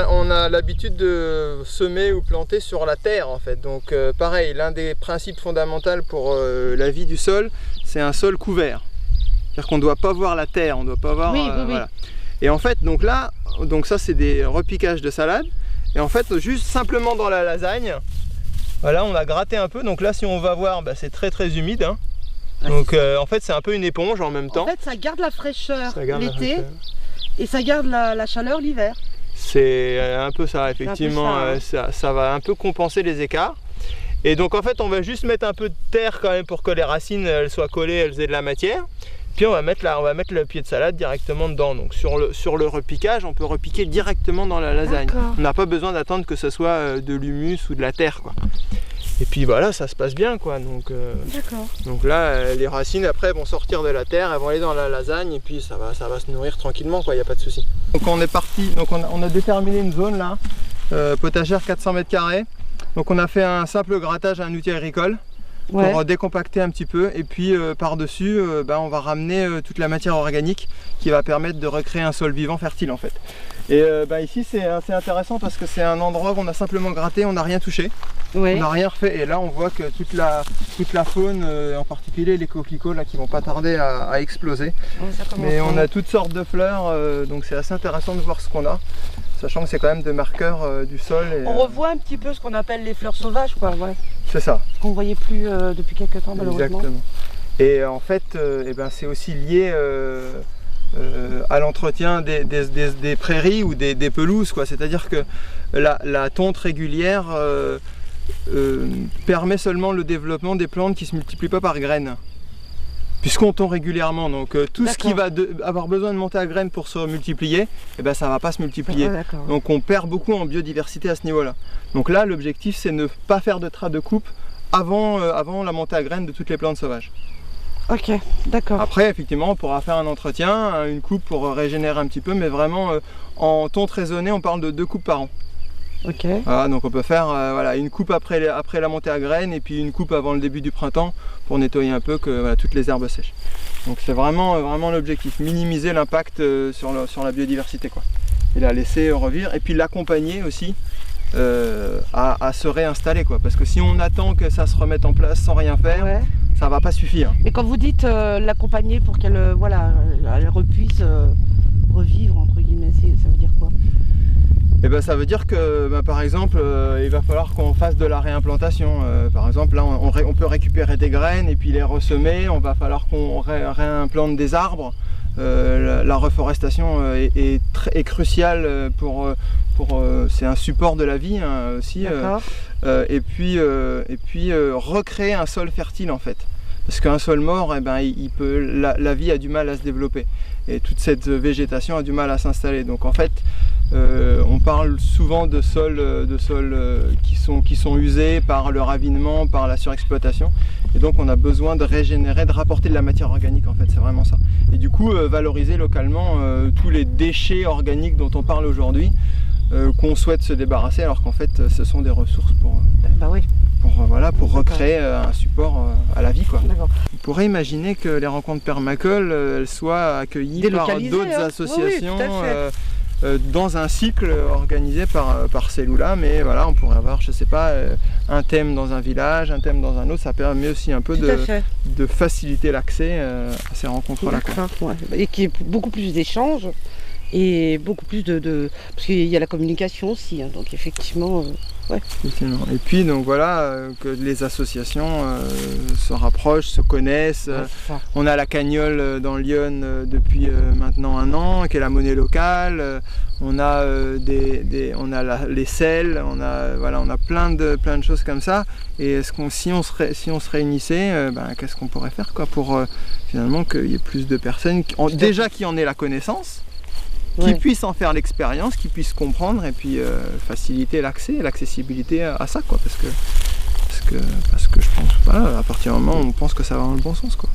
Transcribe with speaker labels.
Speaker 1: On a l'habitude de semer ou planter sur la terre en fait, donc pareil, l'un des principes fondamentaux pour la vie du sol, c'est un sol couvert. C'est-à-dire qu'on ne doit pas voir la terre, on ne doit pas voir... Voilà. Et en fait, donc là, ça c'est des repiquages de salade, et en fait, juste simplement dans la lasagne, voilà, on a gratté un peu, donc là si on va voir, bah, c'est très très humide, hein. Donc en fait c'est un peu une éponge en même temps.
Speaker 2: En fait ça garde la fraîcheur l'été et ça garde la chaleur l'hiver.
Speaker 1: C'est un peu ça, effectivement,
Speaker 2: peu ça,
Speaker 1: ça va un peu compenser les écarts. Et donc en fait on va juste mettre un peu de terre quand même pour que les racines elles soient collées, elles aient de la matière. Puis on va mettre le pied de salade directement dedans. Donc sur le repiquage, on peut repiquer directement dans la lasagne. On n'a pas besoin d'attendre que ce soit de l'humus ou de la terre, quoi. Et puis voilà, ça se passe bien, quoi. Donc là, les racines après vont sortir de la terre, elles vont aller dans la lasagne et puis ça va se nourrir tranquillement, quoi. Il n'y a pas de souci. Donc on est parti. Donc on a déterminé une zone là, potagère 400 m². Donc on a fait un simple grattage à un outil agricole pour décompacter un petit peu. Et puis par-dessus, on va ramener toute la matière organique qui va permettre de recréer un sol vivant fertile en fait. Et ici c'est assez intéressant parce que c'est un endroit qu'on a simplement gratté, on n'a rien touché. On n'a rien refait et là on voit que toute la faune, en particulier les coquelicots là, qui vont pas tarder à exploser. Mais on a toutes sortes de fleurs, donc c'est assez intéressant de voir ce qu'on a, sachant que c'est quand même des marqueurs du sol. Et,
Speaker 2: on revoit un petit peu ce qu'on appelle les fleurs sauvages, quoi.
Speaker 1: C'est ça.
Speaker 2: Ce qu'on ne voyait plus depuis quelques temps malheureusement.
Speaker 1: Exactement. Et en fait, c'est aussi lié à l'entretien des prairies ou des pelouses, quoi. C'est-à-dire que la tonte régulière permet seulement le développement des plantes qui ne se multiplient pas par graines, puisqu'on tond régulièrement. Donc tout ce qui va avoir besoin de monter à graines pour se multiplier, ça ne va pas se multiplier. Donc on perd beaucoup en biodiversité à ce niveau-là. Donc là, l'objectif, c'est ne pas faire de tras de coupe avant la montée à graines de toutes les plantes sauvages.
Speaker 2: Ok, d'accord.
Speaker 1: Après, effectivement, on pourra faire un entretien, une coupe pour régénérer un petit peu, mais vraiment en tonte raisonnée, on parle de 2 coupes par an.
Speaker 2: Ok.
Speaker 1: Voilà, donc on peut faire une coupe après la montée à graines et puis une coupe avant le début du printemps pour nettoyer un peu toutes les herbes sèches. Donc c'est vraiment l'objectif, minimiser l'impact sur la biodiversité, quoi. Et la laisser revivre et puis l'accompagner aussi à se réinstaller, quoi. Parce que si on attend que ça se remette en place sans rien faire, ça va pas suffire.
Speaker 2: Et quand vous dites l'accompagner pour qu'elle elle puisse revivre, entre guillemets, ça veut dire quoi?
Speaker 1: Ça veut dire que par exemple il va falloir qu'on fasse de la réimplantation. Par exemple là on peut récupérer des graines et puis les ressemer, on va falloir qu'on réimplante des arbres. La reforestation est cruciale c'est un support de la vie, hein, aussi. Et puis recréer un sol fertile en fait. Parce qu'un sol mort, la vie a du mal à se développer. Et toute cette végétation a du mal à s'installer. Donc en fait, on parle souvent de sols qui sont usés par le ravinement, par la surexploitation. Et donc on a besoin de régénérer, de rapporter de la matière organique en fait, c'est vraiment ça. Et du coup, valoriser localement tous les déchets organiques dont on parle aujourd'hui, qu'on souhaite se débarrasser, alors qu'en fait ce sont des ressources pour recréer un support à la vie, quoi. On pourrait imaginer que les rencontres permacoles soient accueillies par d'autres associations dans un cycle organisé par Cellula, mais voilà, on pourrait avoir, je sais pas, un thème dans un village, un thème dans un autre. Ça permet aussi un peu de faciliter l'accès à ces rencontres-là.
Speaker 2: Et qu'il y ait beaucoup plus d'échanges et beaucoup plus parce qu'il y a la communication aussi, hein, donc effectivement.
Speaker 1: Et puis donc voilà, que les associations se rapprochent, se connaissent. On a la Cagnole dans Lyon depuis maintenant 1 an, qui est la monnaie locale. On a les selles, on a plein de choses comme ça. Et si on se réunissait, qu'est-ce qu'on pourrait faire, quoi, pour finalement qu'il y ait plus de personnes qui en aient la connaissance, qui puissent en faire l'expérience, qui puissent comprendre et puis faciliter l'accessibilité à ça, quoi, parce que je pense, à partir du moment où on pense que ça va dans le bon sens, quoi.